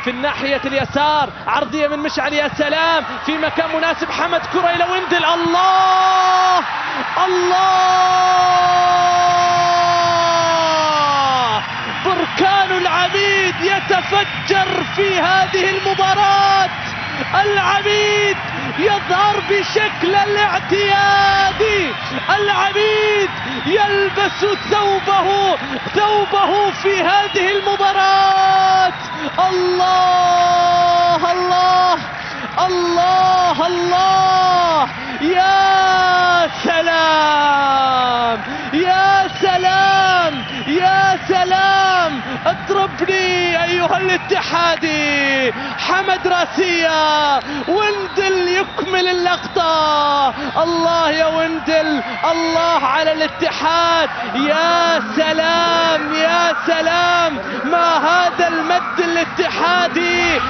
في الناحية اليسار، عرضية من مشعل، يا سلام، في مكان مناسب، حمد كرة إلى ويندل، الله الله، بركان العميد يتفجر في هذه المباراة. العميد يظهر بشكل الاعتيادي، العميد يلبس ثوبه في هذه المباراة. الله الله الله الله، يا سلام يا سلام يا سلام، اضربني ايها الاتحادي. حمد راسية، ويندل يكمل اللقطة. الله يا ويندل، الله على الاتحاد، يا سلام يا سلام، ما هذا المد الاتحادي.